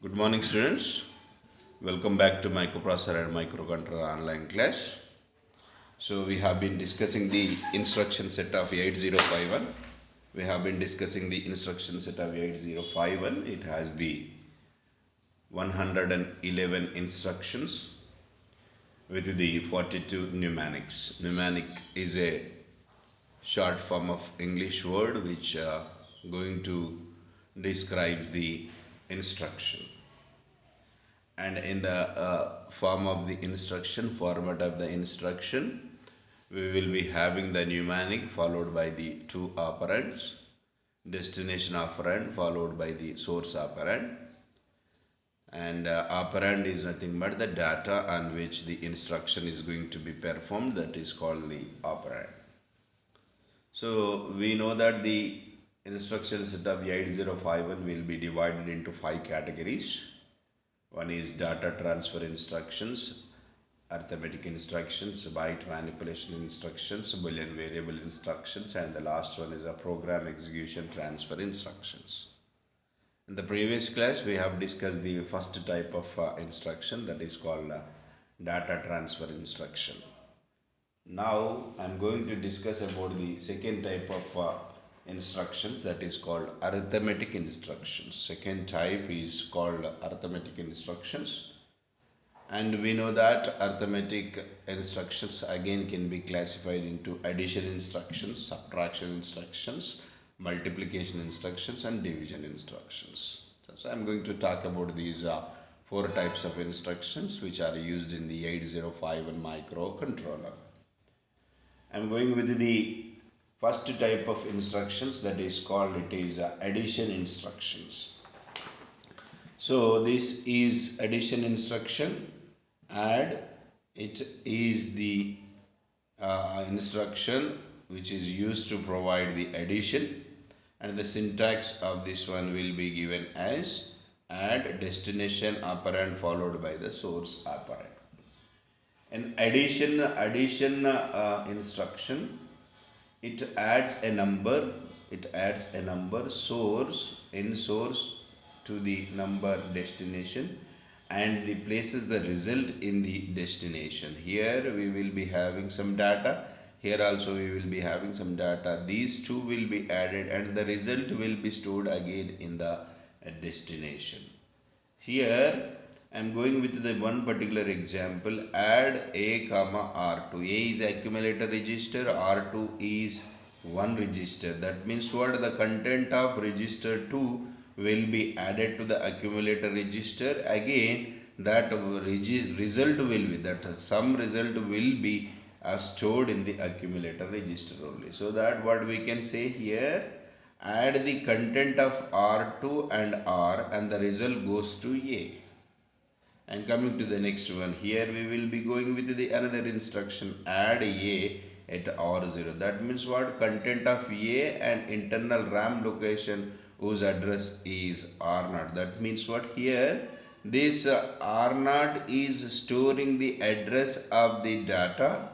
Good morning, students. Welcome back to microprocessor and microcontroller online class. So we have been discussing the instruction set of 8051. We have been discussing the instruction set of 8051. It has the 111 instructions with the 42 mnemonics. Mnemonic is a short form of English word which going to describe the instruction. And in the form of the instruction, format of the instruction, we will be having the mnemonic followed by the two operands, destination operand followed by the source operand, and operand is nothing but the data on which the instruction is going to be performed, that is called the operand. So we know that the instruction set of 8051 will be divided into 5 categories. One is data transfer instructions, arithmetic instructions, byte manipulation instructions, boolean variable instructions, and the last one is a program execution transfer instructions. In the previous class, we have discussed the first type of instruction, that is called data transfer instruction. Now I am going to discuss about the second type of instructions, that is called arithmetic instructions. Second type is called arithmetic instructions, and we know that arithmetic instructions again can be classified into addition instructions, subtraction instructions, multiplication instructions, and division instructions. So I am going to talk about these 4 types of instructions which are used in the 8051 microcontroller. I am going with the first type of instructions, that is called addition instructions. So this is addition instruction. Add, it is the instruction which is used to provide the addition, and the syntax of this one will be given as add destination operand followed by the source operand. An addition instruction, it adds a number source to the number destination, and it places the result in the destination. Here we will be having some data, here also we will be having some data. These two will be added and the result will be stored again in the destination. Here I am going with the one particular example. Add A comma R2. A is accumulator register, R2 is one register. That means what? The content of register 2 will be added to the accumulator register. Again that result will be, that some result will be stored in the accumulator register only. So that what we can say here, add the content of R2 and R and the result goes to A. And coming to the next one, here we will be going with the another instruction, add A at R0. That means what? Content of A and internal RAM location whose address is R0. That means what? Here this R0 is storing the address of the data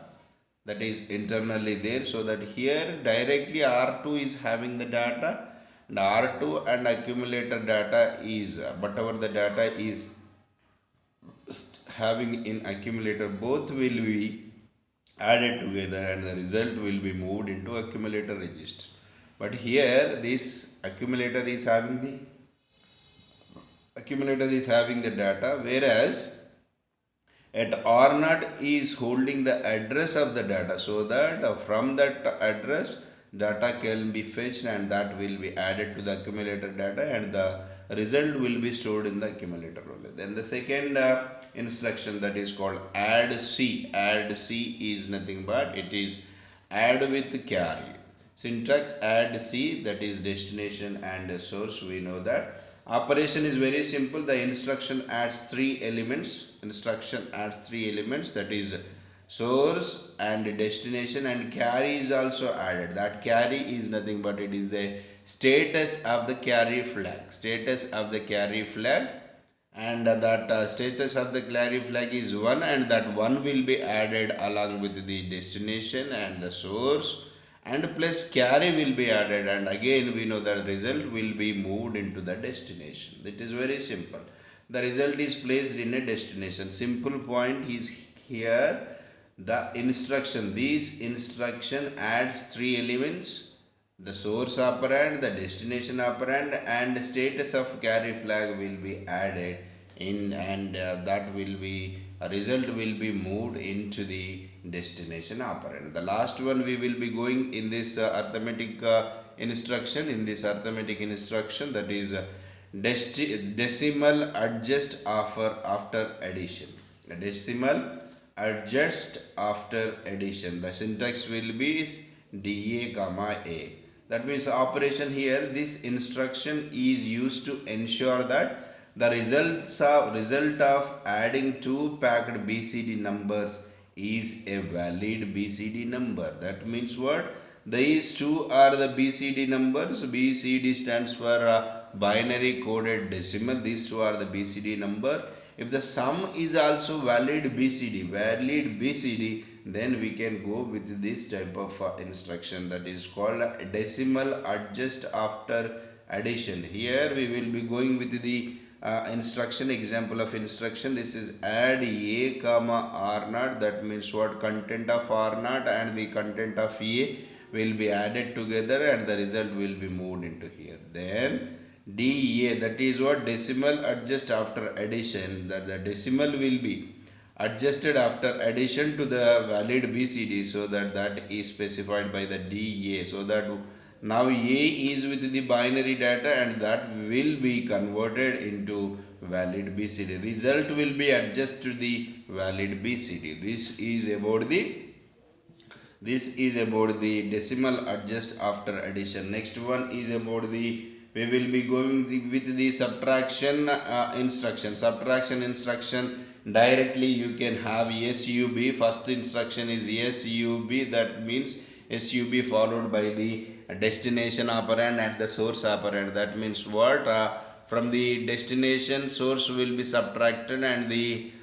that is internally there, so that here directly R2 is having the data, and R2 and accumulator data is whatever the data is having in accumulator, both will be added together and the result will be moved into accumulator register. But here this accumulator is having the data, whereas at R0 is holding the address of the data, so that from that address data can be fetched and that will be added to the accumulator data and the result will be stored in the accumulator only. Then the second instruction, that is called add C. Add C is nothing but it is add with carry. Syntax add C, that is destination and source. We know that operation is very simple. The instruction adds 3 elements. That is source and destination, and carry is also added. That carry is nothing but it is the status of the carry flag. And that status of the carry flag is 1, and that 1 will be added along with the destination and the source, and plus carry will be added, and again we know that result will be moved into the destination. It is very simple. the result is placed in a destination. Simple point is here the instruction. This instruction adds three elements: the source operand, the destination operand, and status of carry flag will be added in, and that will be a result will be moved into the destination operand. The last one we will be going in this arithmetic instruction. In this arithmetic instruction, that is decimal adjust after addition. Decimal adjust after addition. The syntax will be DA comma A. That means operation here, this instruction is used to ensure that the result of adding two packed BCD numbers is a valid BCD number. That means what? These two are the BCD numbers. BCD stands for binary coded decimal. These two are the BCD number. If the sum is also valid BCD, then we can go with this type of instruction, that is called decimal adjust after addition. Here we will be going with the instruction, example of instruction. This is add A comma R naught. That means what? Content of R naught and the content of A will be added together and the result will be moved into here. Then DA, that is what? Decimal adjust after addition. That the decimal will be adjusted after addition to the valid BCD, so that is specified by the DA. So that now A is with the binary data and that will be converted into valid BCD. Result will be adjusted to the valid BCD. This is about the decimal adjust after addition. Next one is about the, we will be going with the subtraction instruction. Subtraction instruction, directly you can have SUB. First instruction is SUB. That means SUB followed by the destination operand and the source operand. That means what? From the destination, source will be subtracted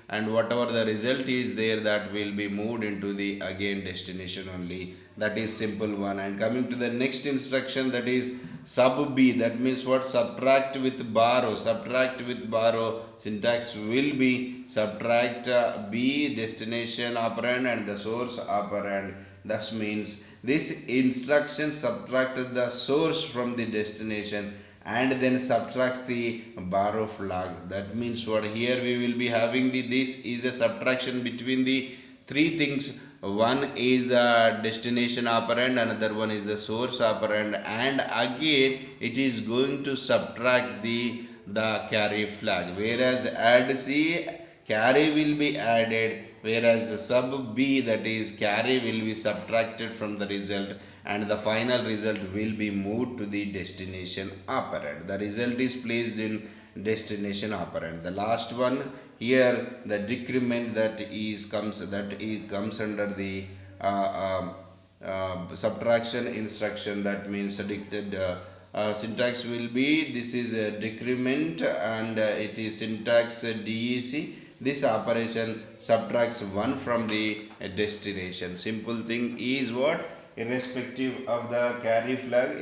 and whatever the result is there, that will be moved into the again destination only. That is simple one. And coming to the next instruction, that is sub B. That means what? Subtract with borrow. Subtract with borrow. Syntax will be subtract B, destination operand and the source operand. That means this instruction subtracted the source from the destination and then subtracts the borrow flag. That means what? Here we will be having this is a subtraction between the three things. One is a destination operand, another one is the source operand, and again it is going to subtract the carry flag. Whereas add C, carry will be added, whereas sub B, that is carry, will be subtracted from the result and the final result will be moved to the destination operand. The result is placed in destination operand. The last one here, the decrement, that comes under the subtraction instruction. That means predicted syntax will be, this is a decrement and it is syntax DEC. This operation subtracts 1 from the destination. Simple thing is what? Irrespective of the carry flag,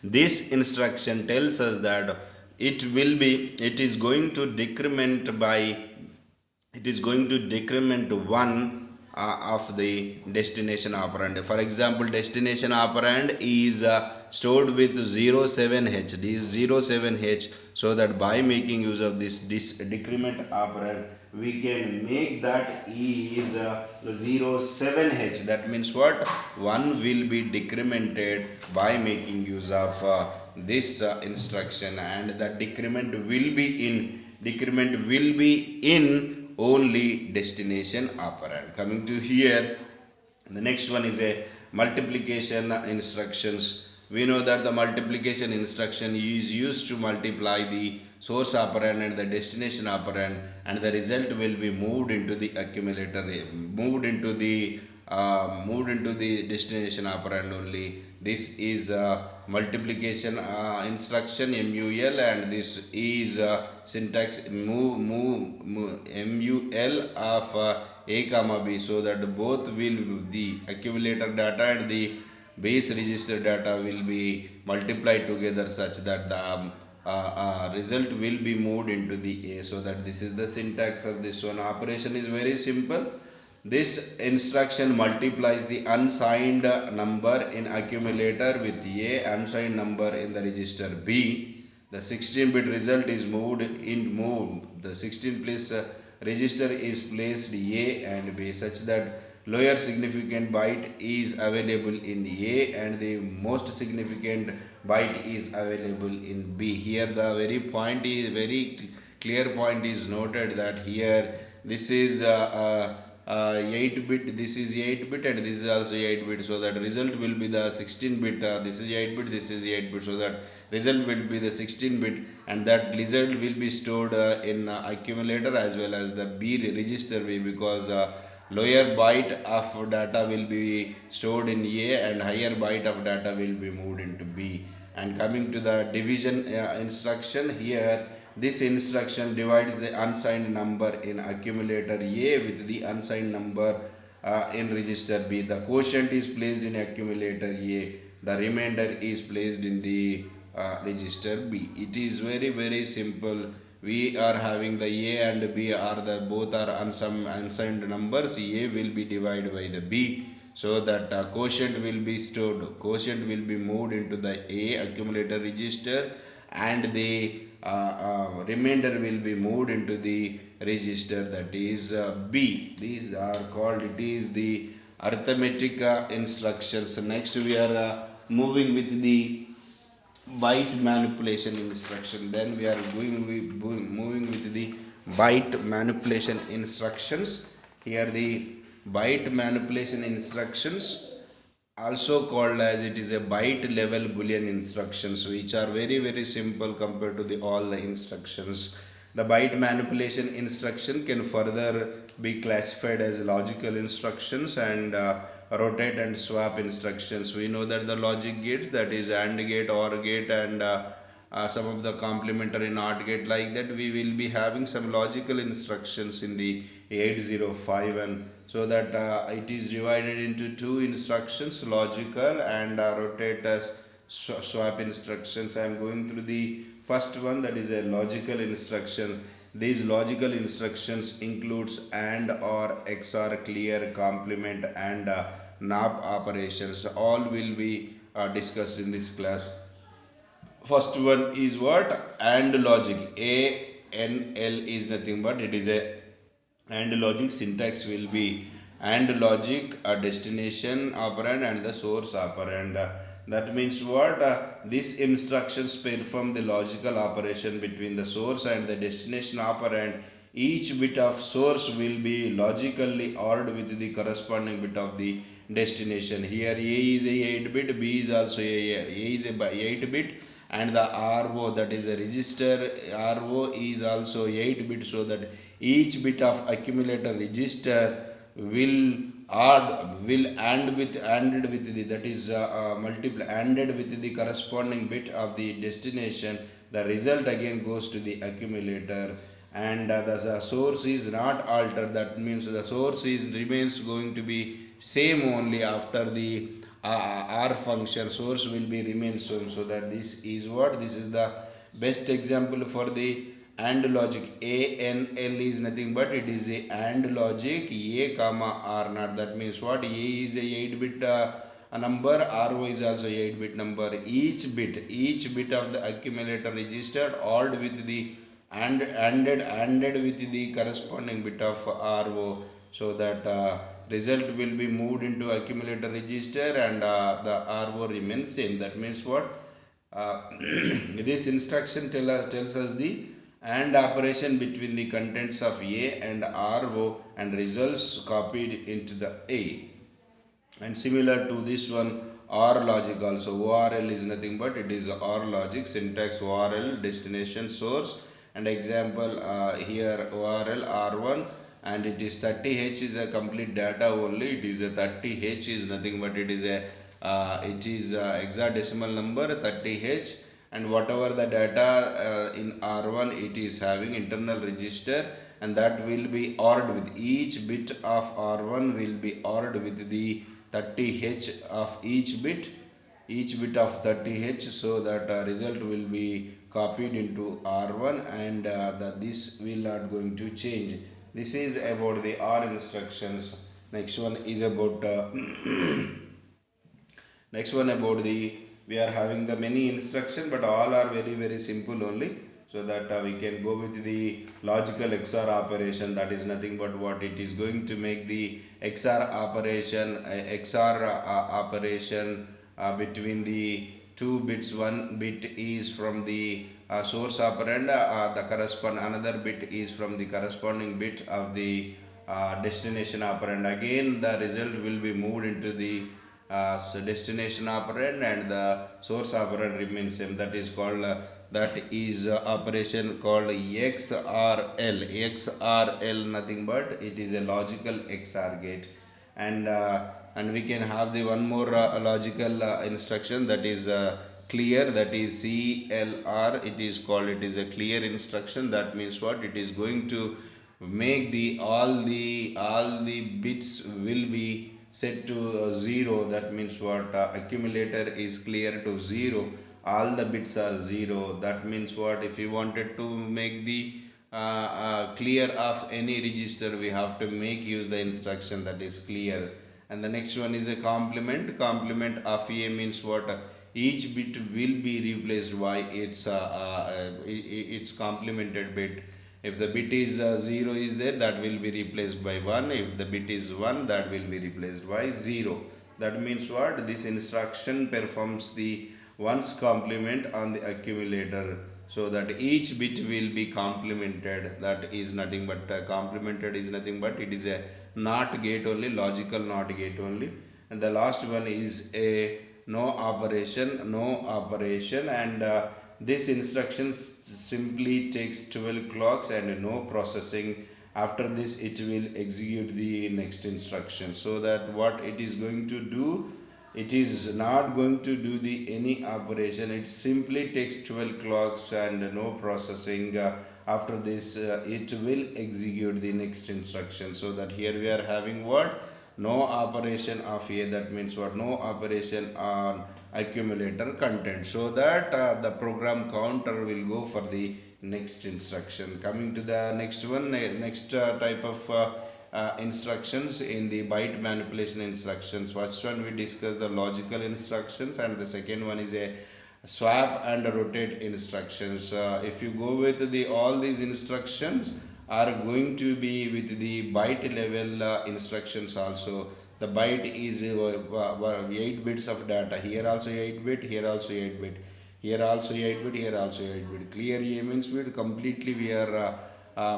this instruction tells us that it is going to decrement 1 of the destination operand. For example, destination operand is stored with 07H. This 07H, so that by making use of this decrement operand, we can make that is 07H. That means what? 1 will be decremented by making use of this instruction, and the decrement will be in only destination operand. Coming to here, the next one is a multiplication instructions. We know that the multiplication instruction is used to multiply the source operand and the destination operand, and the result will be moved into the accumulator, moved into the destination operand only. This is multiplication instruction MUL, and this is syntax MUL of A comma B, so that both will the accumulator data and the base register data will be multiplied together such that the result will be moved into the A. So that this is the syntax of this one. Operation is very simple. This instruction multiplies the unsigned number in accumulator with A, unsigned number in the register B. The 16-bit result is moved. The 16 place register is placed A and B such that lower significant byte is available in A and the most significant byte is available in B. Here the very clear point is noted that here this is 8 bit, this is 8 bit and this is also 8 bit, so that result will be the 16 bit. This is 8 bit, this is 8 bit, so that result will be the 16 bit, and that result will be stored in accumulator as well as the B register B, because lower byte of data will be stored in A and higher byte of data will be moved into B. And coming to the division instruction, here this instruction divides the unsigned number in accumulator A with the unsigned number in register B. The quotient is placed in accumulator A. The remainder is placed in the register B. It is very simple. We are having the A and B are the both are unsigned numbers. A will be divided by the B, so that quotient will be stored. Quotient will be moved into the A accumulator register, and the remainder will be moved into the register that is B. These are called, it is the arithmetic instructions. Next we are moving with the byte manipulation instruction. Then we are moving with the byte manipulation instructions. Here the byte manipulation instructions, also called as, it is a byte level boolean instructions, which are very simple compared to the all the instructions. The byte manipulation instruction can further be classified as logical instructions and rotate and swap instructions. We know that the logic gates, that is AND gate, OR gate, and some of the complementary NOT gate, like that we will be having some logical instructions in the 8051, so that it is divided into two instructions, logical and rotate as swap instructions. I am going through the first one, that is a logical instruction. These logical instructions includes AND, OR, XOR, clear, complement, and NAP operations. All will be discussed in this class. First one is what? AND logic. ANL is nothing but it is a AND logic. Syntax will be AND logic, a destination operand and the source operand. That means what? These instructions perform the logical operation between the source and the destination operand. Each bit of source will be logically ORed with the corresponding bit of the destination. Here A is a 8 bit, B is also A is a 8 bit, and the RO, that is a register RO, is also 8 bit, so that each bit of accumulator register will AND with the, that is multiply ANDed with the corresponding bit of the destination. The result again goes to the accumulator, and the source is not altered. That means the source is remains going to be same only after the R function. Source will be remains same, so that this is what, this is the best example for the AND logic. ANL is nothing but it is a AND logic A comma R naught. That means what? A is a 8 bit a number, RO is also 8 bit number. Each bit of the accumulator registered ORed with the ANDed with the corresponding bit of RO, so that result will be moved into accumulator register, and the RO remains same. That means what? This instruction tells us the AND operation between the contents of A and RO, and results copied into the A. And similar to this one, OR logic also. ORL is nothing but it is OR logic. Syntax ORL, destination source, and example here ORL R1, and it is 30H is a complete data only. It is a 30H is nothing but it is a hexadecimal number 30H, and whatever the data in R1 it is having internal register, and that will be ORed with each bit of R1 will be ORed with the 30H of each bit of 30H, so that result will be copied into R1, and this will not going to change. This is about the OR instructions. Next one is about next one about the, we are having the many instruction, but all are very simple only, so that we can go with the logical XOR operation. That is nothing but what it is going to make the XOR operation, operation between the two bits. One bit is from the source operand, the correspond another bit is from the corresponding bit of the destination operand. Again the result will be moved into the so destination operand, and the source operand remains same. That is called operation called XRL. XRL nothing but it is a logical XOR gate. And we can have the one more logical instruction, that is clear, that is CLR. It is called, it is a clear instruction. That means what, it is going to make the all the bits will be set to 0. That means what, accumulator is clear to 0, all the bits are 0. That means what, if you wanted to make the clear of any register, we have to make use the instruction that is clear. And the next one is a complement. Complement of A means what, each bit will be replaced by its complemented bit. If the bit is 0 is there, that will be replaced by 1. If the bit is 1, that will be replaced by 0. That means what, this instruction performs the ones complement on the accumulator, so that each bit will be complemented. That is nothing but complemented is nothing but it is a NOT gate only, logical NOT gate only. And the last one is a no operation, and this instruction simply takes 12 clocks and no processing. After this it will execute the next instruction. So that what it is going to do, it is not going to do the any operation. It simply takes 12 clocks and no processing. After this it will execute the next instruction. So that here we are having what, no operation of A. That means what, no operation on accumulator content, so that the program counter will go for the next instruction. Coming to the next one, next type of instructions in the byte manipulation instructions. First one we discuss the logical instructions, and the second one is a swap and rotate instructions. If you go with the all these instructions are going to be with the byte level instructions also. The byte is 8 bits of data. Here also 8 bit, here also 8 bit, here also 8 bit, here also 8 bit. Clear A means we completely we are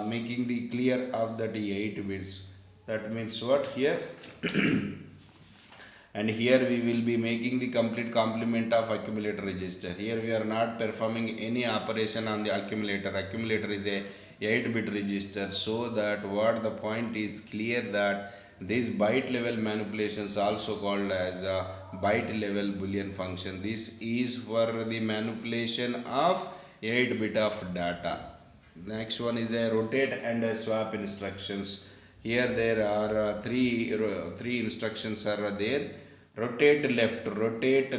making the clear of that 8 bits. That means what, here and here we will be making the complete complement of accumulator register. Here we are not performing any operation on the accumulator. Accumulator is a 8-bit register, so that what the point is clear, that this byte level manipulations also called as a byte level boolean function. This is for the manipulation of 8-bit of data. Next one is a rotate and a swap instructions. Here there are three instructions are there. Rotate left, rotate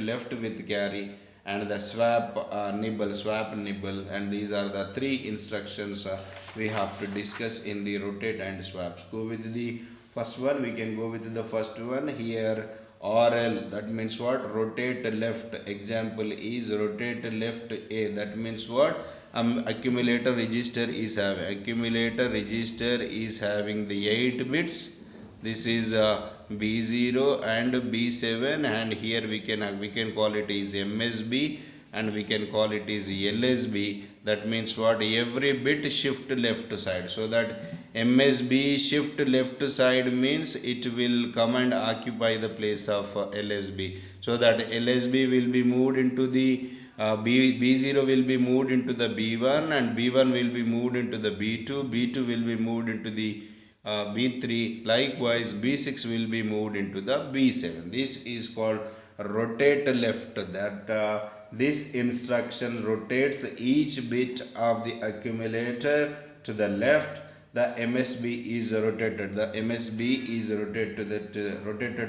left with carry, and the swap nibble, and these are the three instructions we have to discuss in the rotate and swap. Go with the first one. We can go with the first one here. RL, that means what, rotate left. Example is rotate left A. That means what, accumulator register is having the 8 bits. This is B0 and B7, and here we can call it is MSB, and we can call it is LSB. That means what, every bit shift left side, so that MSB shift left side means it will come and occupy the place of LSB, so that LSB will be moved into the B0 will be moved into the B1, and B1 will be moved into the B2, B2 will be moved into the B3, likewise B6 will be moved into the B7. This is called rotate left, that this instruction rotates each bit of the accumulator to the left. the MSB is rotated. The MSB is rotated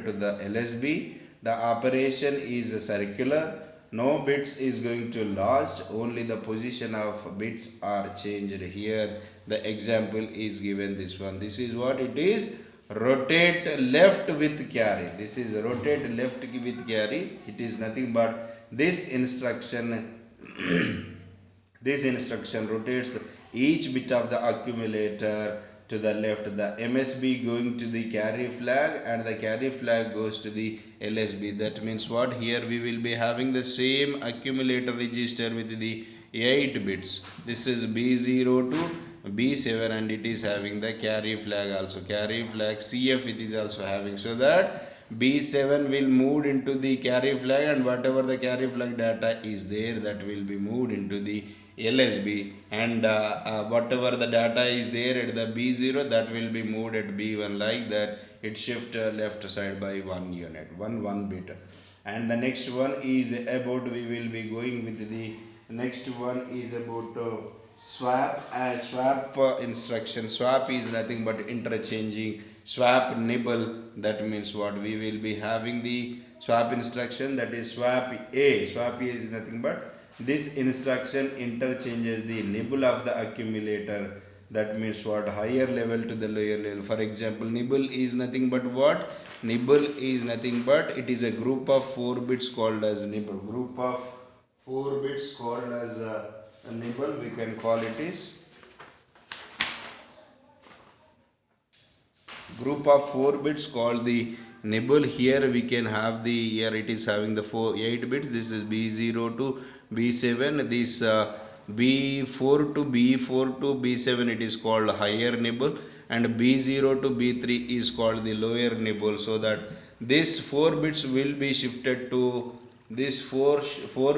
to the LSB. The operation is circular. No bits is going to lost. Only the position of bits are changed. Here the example is given. This one. This is what it is. Rotate left with carry. This is rotate left with carry. It is nothing but this instruction. This instruction rotates each bit of the accumulator to the left. The MSB going to the carry flag and the carry flag goes to the LSB. That means what? Here we will be having the same accumulator register with the 8 bits. This is B0 to B7 and it is having the carry flag also. Carry flag CF it is also having. So that B7 will move into the carry flag and whatever the carry flag data is there that will be moved into the LSB and whatever the data is there at the B0 that will be moved at B1 like that. It shift left side by 1 unit, one bit. And the next one is about, we will be going with the next one is about swap. Swap instruction. Swap is nothing but interchanging. Swap nibble, that means what? We will be having the swap instruction, that is swap A. Swap A is nothing but this instruction interchanges the nibble of the accumulator. That means what? Higher level to the lower level. For example, nibble is nothing but what? Nibble is nothing but it is a group of 4 bits called as nibble. Group of 4 bits called as a nibble. We can call it is group of 4 bits called the nibble. Here we can have the, here it is having the 8 bits. This is B0 to B7. This B4 to B7 it is called higher nibble and B0 to B3 is called the lower nibble. So that this 4 bits will be shifted to this 4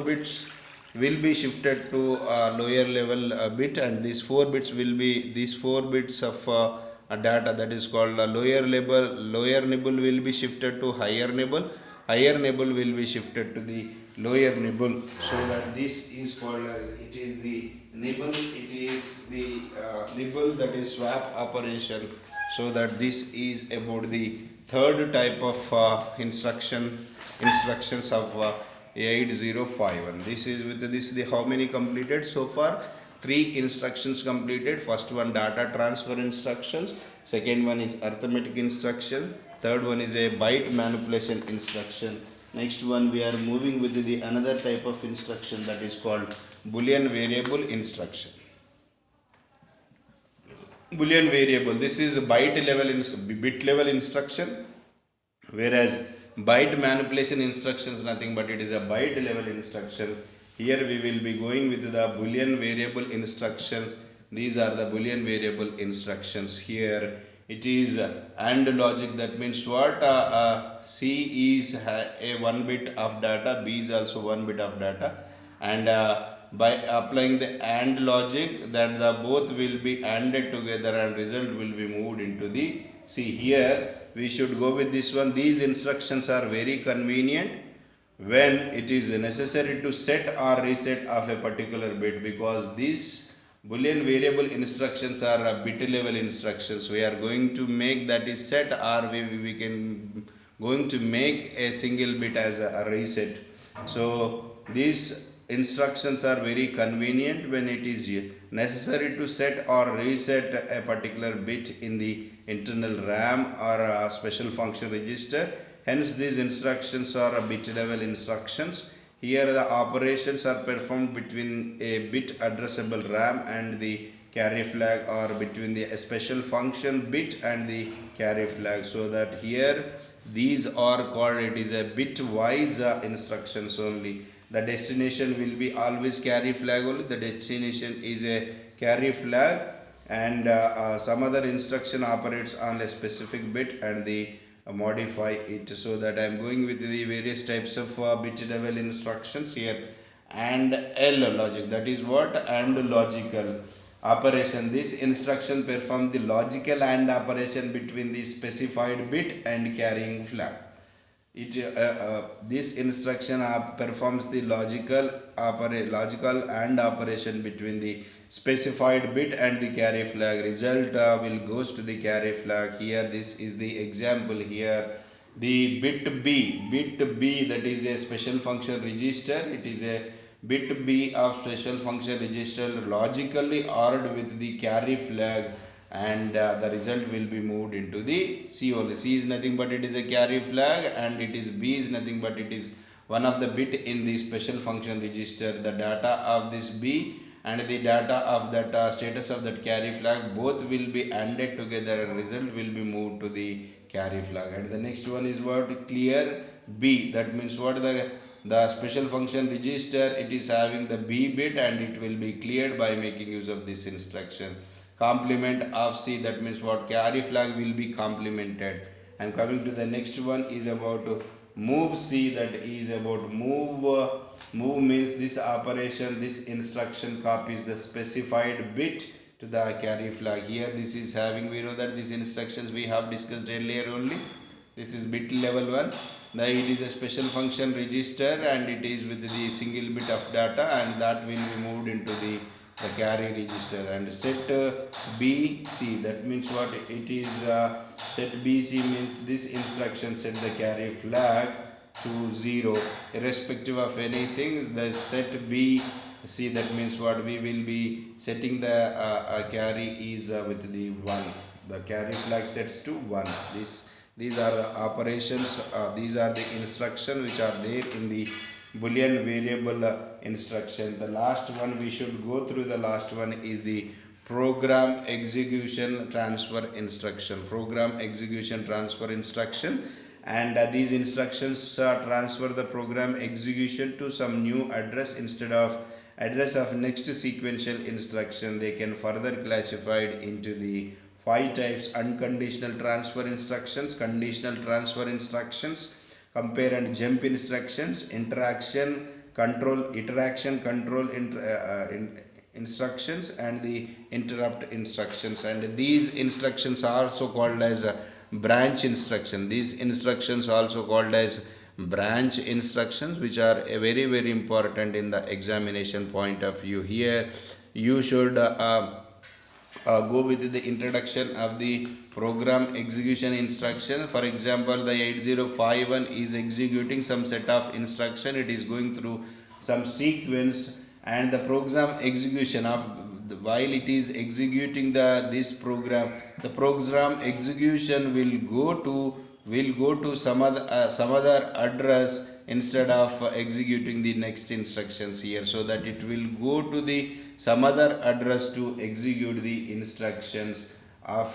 bits will be shifted to lower level bit and these 4 bits will be these 4 bits of data, that is called lower nibble will be shifted to higher nibble will be shifted to the lower nibble. So that this is called as, it is the nibble, it is the nibble, that is swap operation. So that this is about the third type of instructions of 8051. This is with this the how many completed so far? 3 instructions completed. First one data transfer instructions, second one is arithmetic instruction, third one is a byte manipulation instruction. Next one we are moving with the another type of instruction, that is called boolean variable instruction. Boolean variable, this is bit level instruction, whereas byte manipulation instructions nothing but it is a byte level instruction. Here we will be going with the boolean variable instructions. These are the boolean variable instructions. Here it is AND logic, that means what? C is a 1 bit of data, B is also 1 bit of data, and by applying the AND logic, that the both will be ANDed together and result will be moved into the C. Here we should go with this one. These instructions are very convenient when it is necessary to set or reset of a particular bit, because these boolean variable instructions are bit level instructions. We are going to make, that is set, or we can going to make a single bit as a reset. So these instructions are very convenient when it is necessary to set or reset a particular bit in the internal RAM or a special function register. Hence these instructions are bit level instructions. Here the operations are performed between a bit addressable RAM and the carry flag, or between the special function bit and the carry flag. So that here these are called, it is a bitwise instructions only. The destination will be always carry flag only. The destination is a carry flag, and some other instruction operates on a specific bit and the modify it. So that I am going with the various types of bit level instructions here. And L logic, that is what? And logical operation. This instruction perform the logical AND operation between the specified bit and carrying flag. This instruction performs the logical AND operation between the specified bit and the carry flag. Result will goes to the carry flag. Here this is the example. Here the bit B, that is a special function register. It is a bit B of special function register logically ORed with the carry flag, and the result will be moved into the C only. C is nothing but it is a carry flag, and it is B is nothing but it is one of the bit in the special function register. The data of this B and the data of that status of that carry flag both will be ANDed together, and result will be moved to the carry flag. And the next one is what? Clear B. That means what? The special function register, it is having the B bit and it will be cleared by making use of this instruction. Complement of C, that means what? Carry flag will be complemented. And coming to the next one is about move C, that is about move. Move means this operation, this instruction copies the specified bit to the carry flag. Here this is having, we know that these instructions we have discussed earlier only. This is bit level 1. Now it is a special function register and it is with the single bit of data, and that will be moved into the carry register. And set BC, that means what? It is set BC means this instruction set the carry flag to 0 irrespective of anything. The set B C, that means what? We will be setting the carry is with the 1. The carry flag sets to 1. These are the operations, these are the instructions which are there in the boolean variable instruction. The last one we should go through, the last one is the program execution transfer instruction. Program execution transfer instruction, and these instructions transfer the program execution to some new address instead of address of next sequential instruction. They can further classified into the 5 types: unconditional transfer instructions, conditional transfer instructions, compare and jump instructions, interaction control instructions, and the interrupt instructions. And these instructions are also called as branch instruction. These instructions are also called as branch instructions, which are very important in the examination point of view. Here you should go with the introduction of the program execution instruction. For example, the 8051 is executing some set of instruction. It is going through some sequence, and the program execution of while it is executing this program, the program execution will go to some other address instead of executing the next instructions here, so that it will go to the some other address to execute the instructions of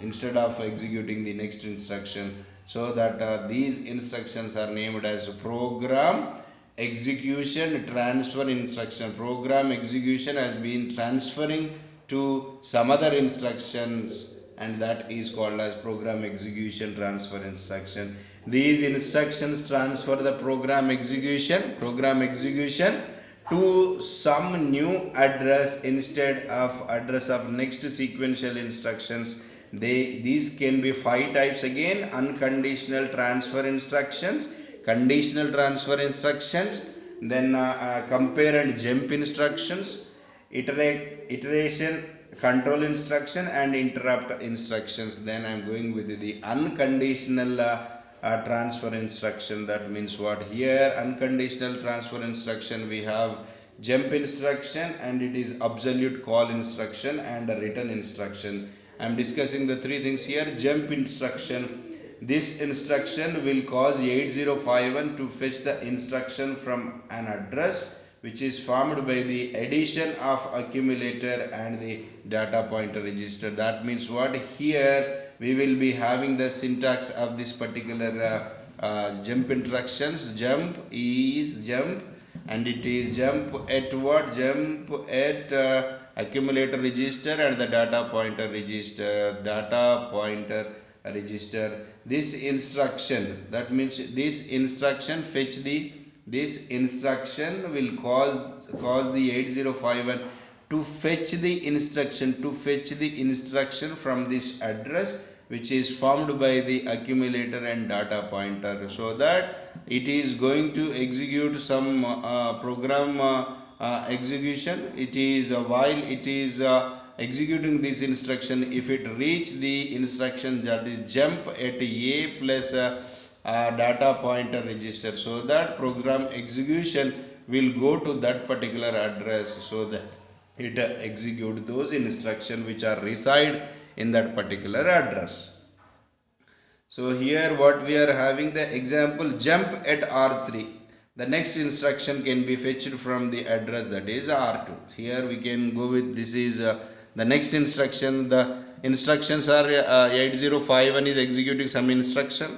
instead of executing the next instruction. So that these instructions are named as program execution transfer instruction. Program execution has been transferring to some other instructions, and that is called as program execution transfer instruction. These instructions transfer the program execution to some new address instead of address of next sequential instructions. These can be 5 types again: unconditional transfer instructions, conditional transfer instructions, then compare and jump instructions, iteration control instruction, and interrupt instructions. Then I am going with the unconditional transfer instruction. That means what? Here unconditional transfer instruction, we have jump instruction, and it is absolute call instruction and a return instruction. I am discussing the 3 things here. Jump instruction, this instruction will cause 8051 to fetch the instruction from an address which is formed by the addition of accumulator and the data pointer register. That means what? Here we will be having the syntax of this particular jump instructions. Jump is jump, and it is jump at what? Jump at accumulator register and the data pointer register. This instruction, that means this instruction fetch this instruction will cause the 8051 to fetch the instruction from this address which is formed by the accumulator and data pointer, so that it is going to execute some program execution. It is while it is executing this instruction, if it reach the instruction that is jump at a plus data pointer register, so that program execution will go to that particular address, so that it execute those instructions which are reside in that particular address. So here what we are having the example, jump at R3. The next instruction can be fetched from the address that is R2. Here we can go with this is the next instruction. The instructions are 8051 is executing some instruction.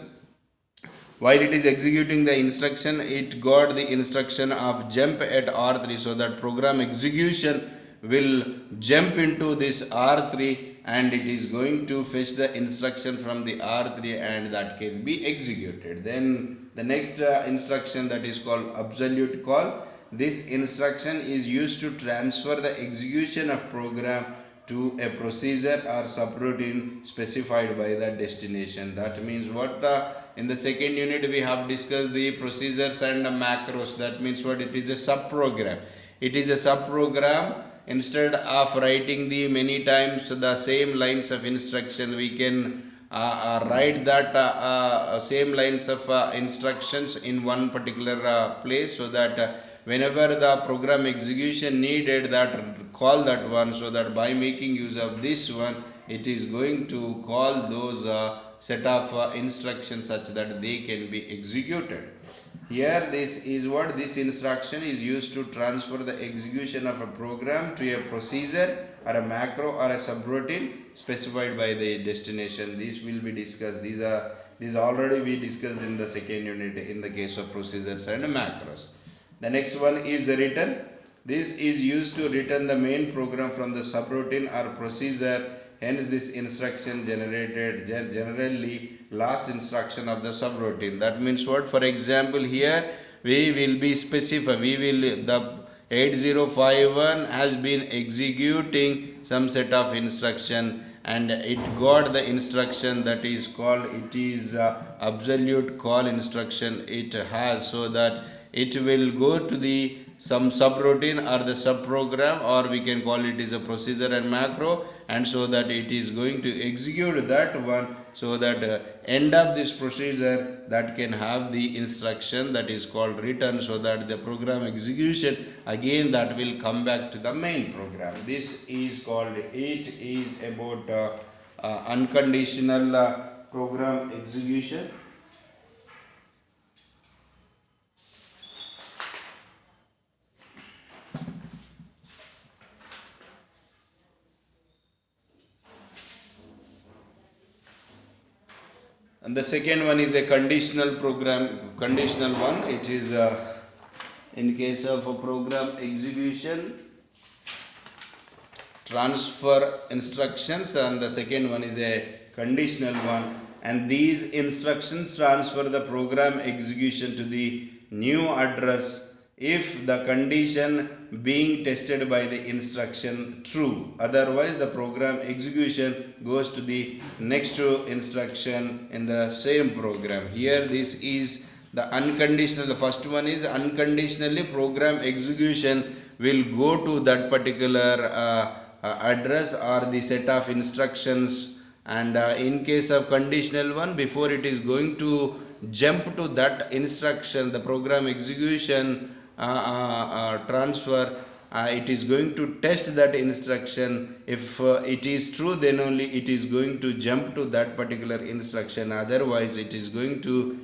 While it is executing the instruction, it got the instruction of jump at R3, so that program execution will jump into this R3 and it is going to fetch the instruction from the R3 and that can be executed. Then the next instruction, that is called absolute call. This instruction is used to transfer the execution of program to a procedure or subroutine specified by the destination. That means what, in the second unit we have discussed the procedures and macros. That means what, it is a subprogram. It is a subprogram. Instead of writing the many times the same lines of instruction, we can write that same lines of instructions in one particular place, so that whenever the program execution needed that, call that one, so that by making use of this one, it is going to call those set of instructions such that they can be executed. Here this is what, this instruction is used to transfer the execution of a program to a procedure or a macro or a subroutine specified by the destination. These will be discussed. These already we discussed in the second unit in the case of procedures and macros. The next one is return. This is used to return the main program from the subroutine or procedure. Hence this instruction generated generally last instruction of the subroutine. That means what, for example here we will be specify, the 8051 has been executing some set of instruction and it got the instruction that is called, it is absolute call instruction it has, so that it will go to the some subroutine or the subprogram, or we can call it is a procedure and macro, and so that it is going to execute that one, so that end of this procedure that can have the instruction that is called return, so that the program execution again that will come back to the main program. This is called, it is about unconditional program execution. And the second one is a conditional program, conditional one. It is in case of a program execution, transfer instructions, and the second one is a conditional one. And these instructions transfer the program execution to the new address if the condition being tested by the instruction true. Otherwise the program execution goes to the next instruction in the same program. Here this is the unconditional. The first one is unconditionally program execution will go to that particular address or the set of instructions, and in case of conditional one, before it is going to jump to that instruction, the program execution transfer, it is going to test that instruction. If it is true, then only it is going to jump to that particular instruction, otherwise it is going to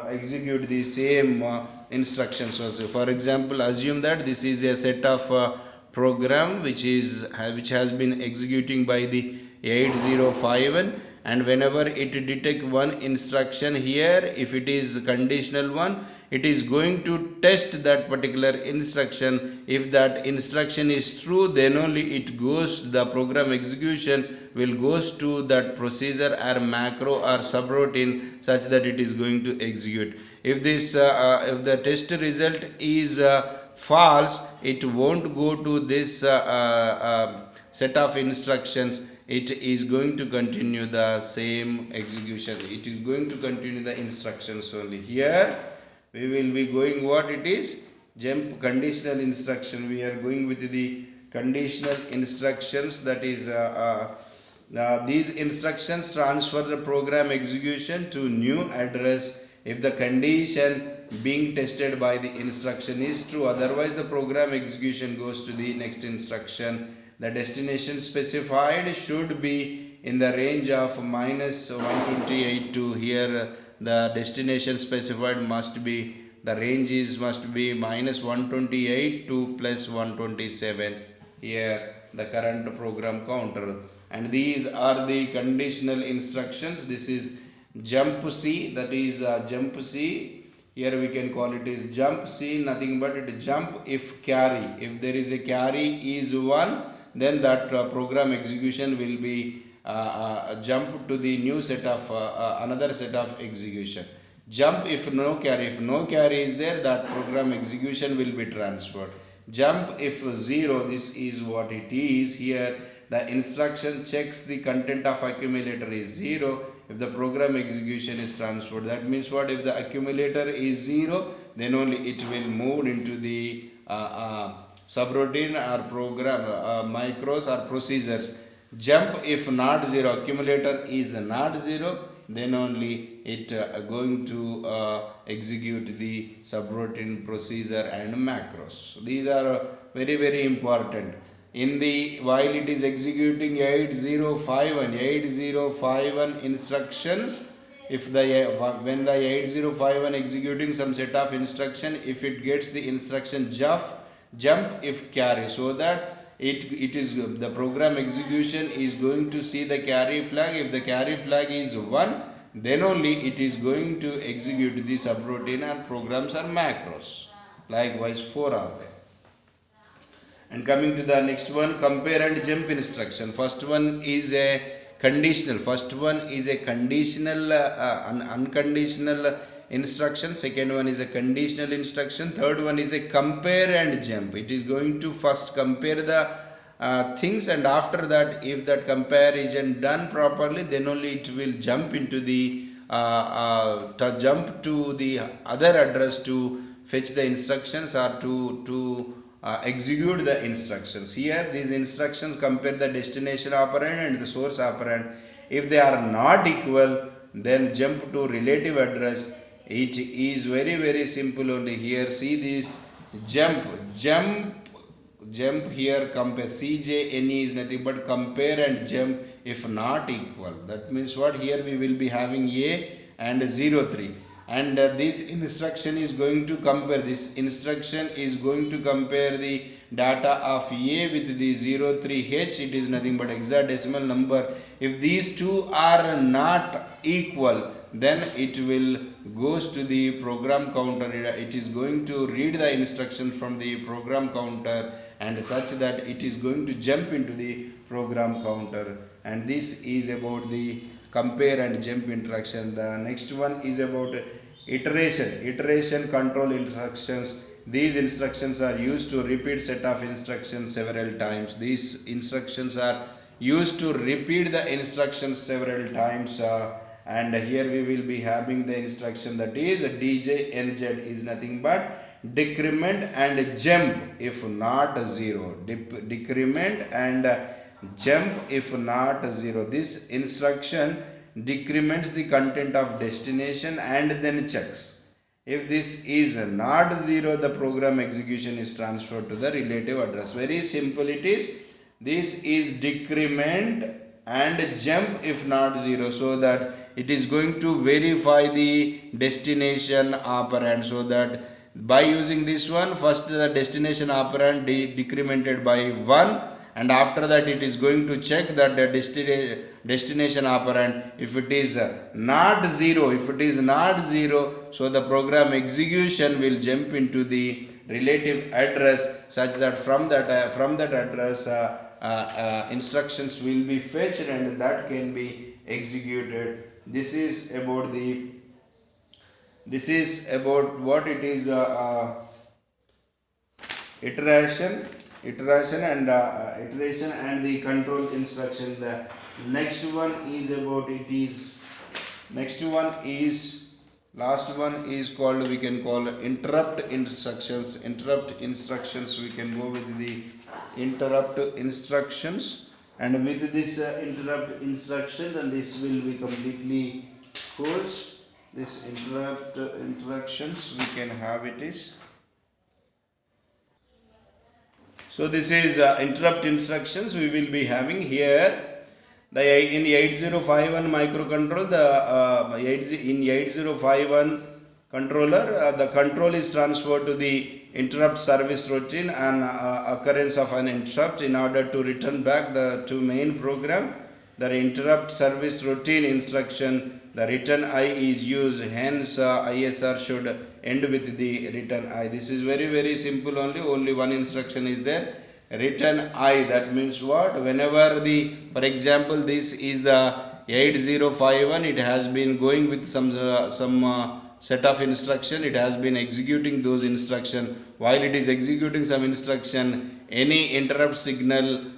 execute the same instructions also. For example, assume that this is a set of program which has been executing by the 8051, and whenever it detect one instruction here, if it is conditional one, it is going to test that particular instruction. If that instruction is true, then only it goes, the program execution will goes to that procedure or macro or subroutine, such that it is going to execute. If this if the test result is false, it won't go to this set of instructions. It is going to continue the same execution. It is going to continue the instructions only. Here we will be going what it is, jump conditional instruction. We are going with the conditional instructions, that is these instructions transfer the program execution to new address if the condition being tested by the instruction is true. Otherwise the program execution goes to the next instruction. The destination specified should be in the range of minus 128 to here. The destination specified must be, the range is must be minus 128 to plus 127 here the current program counter. And these are the conditional instructions. This is jump C, that is jump C. Here we can call it is jump C, nothing but it jump if carry. If there is a carry is 1, then that program execution will be jump to the new set of another set of execution. Jump if no carry. If no carry is there, that program execution will be transferred. Jump if 0, this is what it is here. The instruction checks the content of accumulator is 0 if the program execution is transferred. That means what? If the accumulator is 0, then only it will move into the subroutine or program micros or procedures. Jump if not 0, accumulator is not 0, then only it going to execute the subroutine procedure and macros. So these are very important. In the while it is executing 8051 instructions, if the when the 8051 executing some set of instruction, if it gets the instruction jump if carry, so that it is the program execution is going to see the carry flag. If the carry flag is 1, then only it is going to execute the subroutine and programs or macros. Likewise 4 are there. And coming to the next one, compare and jump instruction. First one is a conditional. Unconditional instruction. Second one is a conditional instruction. Third one is a compare and jump. It is going to first compare the things, and after that, if that comparison done properly, then only it will jump into the jump to the other address to fetch the instructions or to execute the instructions. Here these instructions compare the destination operand and the source operand. If they are not equal, then jump to relative address. It is very simple only. Here see this jump here, compare. CJNE is nothing but compare and jump if not equal. That means what? Here we will be having A and 03, and this instruction is going to compare. This instruction is going to compare the data of A with the 03H. It is nothing but hexadecimal number. If these two are not equal, then it will goes to the program counter. It is going to read the instruction from the program counter, and such that it is going to jump into the program counter. And this is about the compare and jump interaction. The next one is about iteration control instructions. These instructions are used to repeat set of instructions several times. These instructions are used to repeat the instructions several times, and here we will be having the instruction, that is DJNZ is nothing but decrement and jump if not 0. Decrement and jump if not 0. This instruction decrements the content of destination and then checks. If this is not 0, the program execution is transferred to the relative address. Very simple it is. This is decrement and jump if not 0, so that it is going to verify the destination operand. So that by using this one, first the destination operand decremented by 1, and after that it is going to check that the destination operand, if it is not 0, so the program execution will jump into the relative address, such that from that address instructions will be fetched and that can be executed. This is about what it is iteration and the control instruction. The next one is Last one is called, we can call interrupt instructions. Interrupt instructions, we can go with the interrupt instructions, and with this interrupt instruction, and this will be completely course. This interrupt instructions, we can have it is. So this is interrupt instructions we will be having here. In 8051 microcontroller, in 8051 controller, the control is transferred to the interrupt service routine and occurrence of an interrupt in order to return back to main program. The interrupt service routine instruction, the return I is used, hence ISR should end with the return I. This is very simple, only one instruction is there, return I. That means what? Whenever for example, this is the 8051, it has been going with some set of instruction, it has been executing those instruction. While it is executing some instruction, any interrupt signal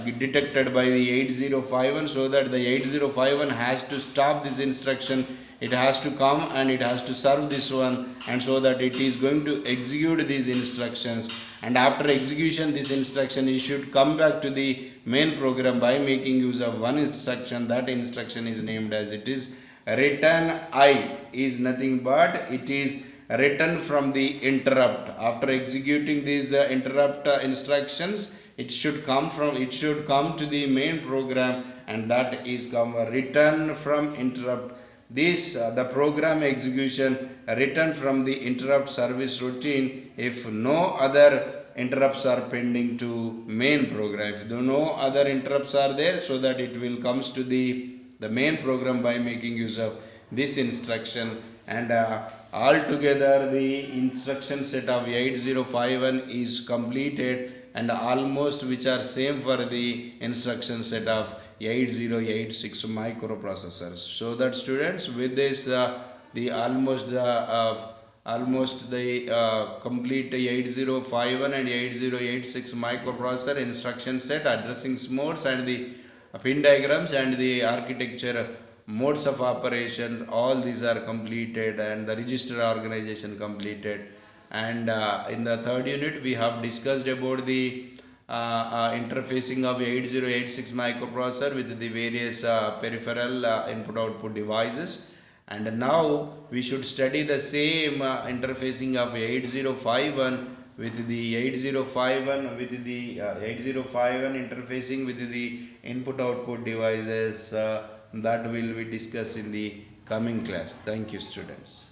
detected by the 8051, so that the 8051 has to stop this instruction, it has to come and it has to serve this one, and so that it is going to execute these instructions, and after execution this instruction, it should come back to the main program by making use of one instruction. That instruction is named as, it is return I, is nothing but it is written from the interrupt. After executing these interrupt instructions, it should come to the main program, and that is come return from interrupt. This the program execution written from the interrupt service routine if no other interrupts are pending to main program. If no other interrupts are there, so that it will comes to the main program by making use of this instruction. And altogether the instruction set of 8051 is completed, and almost which are same for the instruction set of 8086 microprocessors. So that students, with this the almost complete 8051 and 8086 microprocessor instruction set, addressing modes, and the pin diagrams, and the architecture modes of operations, all these are completed, and the register organization completed. And in the third unit we have discussed about the interfacing of 8086 microprocessor with the various peripheral input output devices. And now we should study the same interfacing of 8051 with the 8051 interfacing with the input output devices. That will be discussed in the coming class. Thank you, students.